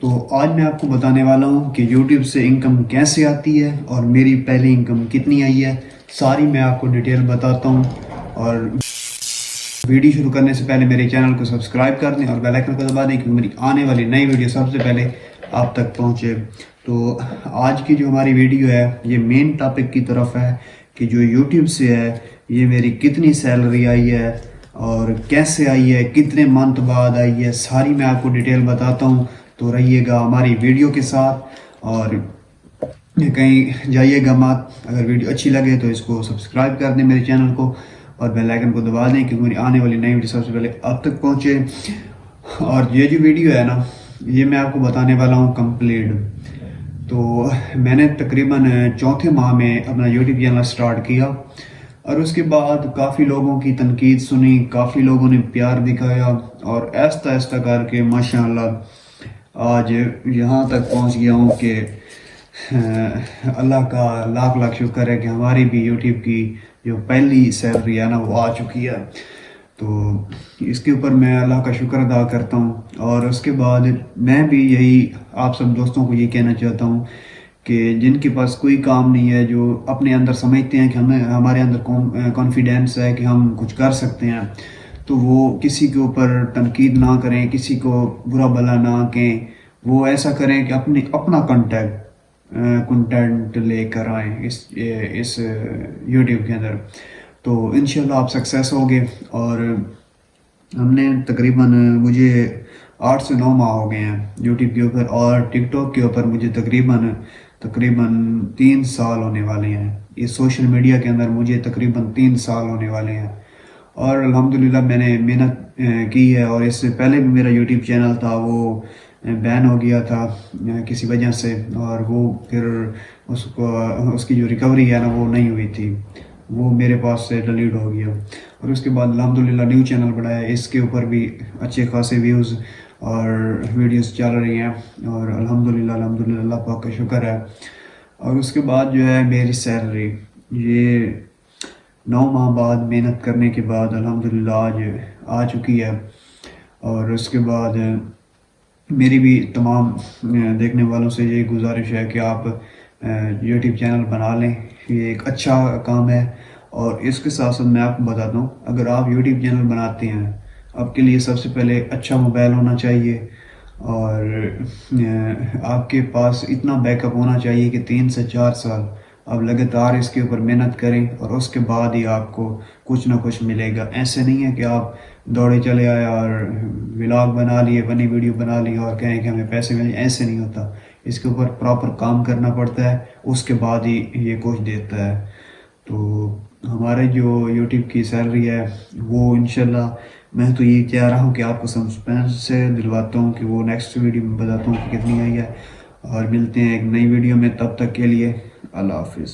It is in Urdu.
تو آج میں آپ کو بتانے والا ہوں کہ یوٹیوب سے انکم کیسے آتی ہے اور میری پہلی انکم کتنی آئی ہے، ساری میں آپ کو ڈیٹیل بتاتا ہوں۔ اور ویڈیو شروع کرنے سے پہلے میرے چینل کو سبسکرائب کر دیں اور بیل آئکن کو دبا دیں کہ میری آنے والی نئی ویڈیو سب سے پہلے آپ تک پہنچے۔ تو آج کی جو ہماری ویڈیو ہے یہ مین ٹاپک کی طرف ہے کہ جو یوٹیوب سے ہے یہ میری کتنی سیلری آئی ہے اور کیسے آئی ہے، کتنے منتھ بعد آئی ہے، ساری میں آپ کو ڈیٹیل بتاتا ہوں۔ تو رہیے گا ہماری ویڈیو کے ساتھ اور کہیں جائیے گا مت۔ اگر ویڈیو اچھی لگے تو اس کو سبسکرائب کر دیں میرے چینل کو اور بیل آئکن کو دبا دیں کیونکہ میری آنے والی نئی ویڈیو سب سے پہلے آپ تک پہنچے۔ اور یہ جو ویڈیو ہے نا یہ میں آپ کو بتانے والا ہوں کمپلیٹ۔ تو میں نے تقریباً چوتھے ماہ میں اپنا یوٹیوب چینل سٹارٹ کیا اور اس کے بعد کافی لوگوں کی تنقید سنی، کافی لوگوں نے پیار دکھایا اور آہستہ آہستہ کر کے ماشاءاللہ آج یہاں تک پہنچ گیا ہوں کہ اللہ کا لاکھ لاکھ شکر ہے کہ ہماری بھی یوٹیوب کی جو پہلی سیلری ہے نا وہ آ چکی ہے۔ تو اس کے اوپر میں اللہ کا شکر ادا کرتا ہوں۔ اور اس کے بعد میں بھی یہی آپ سب دوستوں کو یہ کہنا چاہتا ہوں کہ جن کے پاس کوئی کام نہیں ہے، جو اپنے اندر سمجھتے ہیں کہ ہمارے اندر کانفیڈینس ہے کہ ہم کچھ کر سکتے ہیں، تو وہ کسی کے اوپر تنقید نہ کریں، کسی کو برا بھلا نہ کہیں۔ وہ ایسا کریں کہ اپنا کنٹینٹ لے کر آئیں اس یوٹیوب کے اندر، تو انشاءاللہ آپ سکسیس ہوگے۔ اور ہم نے تقریباً مجھے 8 سے 9 ماہ ہو گئے ہیں یوٹیوب کے اوپر، اور ٹک ٹاک کے اوپر مجھے تقریباً 3 سال ہونے والے ہیں۔ اس سوشل میڈیا کے اندر مجھے تقریباً 3 سال ہونے والے ہیں اور الحمدللہ میں نے محنت کی ہے۔ اور اس سے پہلے بھی میرا یوٹیوب چینل تھا وہ بین ہو گیا تھا کسی وجہ سے، اور وہ پھر اس کی جو ریکوری ہے نا وہ نہیں ہوئی تھی، وہ میرے پاس سے ڈیلیٹ ہو گیا۔ اور اس کے بعد الحمدللہ نیو چینل بنایا، اس کے اوپر بھی اچھے خاصے ویوز اور ویڈیوز چل رہی ہیں اور الحمدللہ اللہ پاک کا شکر ہے۔ اور اس کے بعد جو ہے میری سیلری یہ 9 ماہ بعد محنت کرنے کے بعد الحمدللہ آج آ چکی ہے۔ اور اس کے بعد میری بھی تمام دیکھنے والوں سے یہی گزارش ہے کہ آپ یوٹیوب چینل بنا لیں، یہ ایک اچھا کام ہے۔ اور اس کے ساتھ ساتھ میں آپ کو بتاتا ہوں، اگر آپ یوٹیوب چینل بناتے ہیں آپ کے لیے سب سے پہلے اچھا موبائل ہونا چاہیے اور آپ کے پاس اتنا بیک اپ ہونا چاہیے کہ 3 سے 4 سال آپ لگاتار اس کے اوپر محنت کریں اور اس کے بعد ہی آپ کو کچھ نہ کچھ ملے گا۔ ایسے نہیں ہے کہ آپ دوڑے چلے آئے اور ولاگ بنا لیے، فنی ویڈیو بنا لی اور کہیں کہ ہمیں پیسے ملیں، ایسے نہیں ہوتا۔ اس کے اوپر پراپر کام کرنا پڑتا ہے، اس کے بعد ہی یہ کچھ دیتا ہے۔ تو ہمارے جو یوٹیوب کی سیلری ہے وہ انشاءاللہ میں تو یہ چاہ رہا ہوں کہ آپ کو سسپینس سے دلواتا ہوں کہ وہ نیکسٹ ویڈیو میں بتاتا ہوں کہ کتنی آئی ہے۔ اور ملتے ہیں ایک نئی ویڈیو میں، تب تک کے لیے اللہ حافظ۔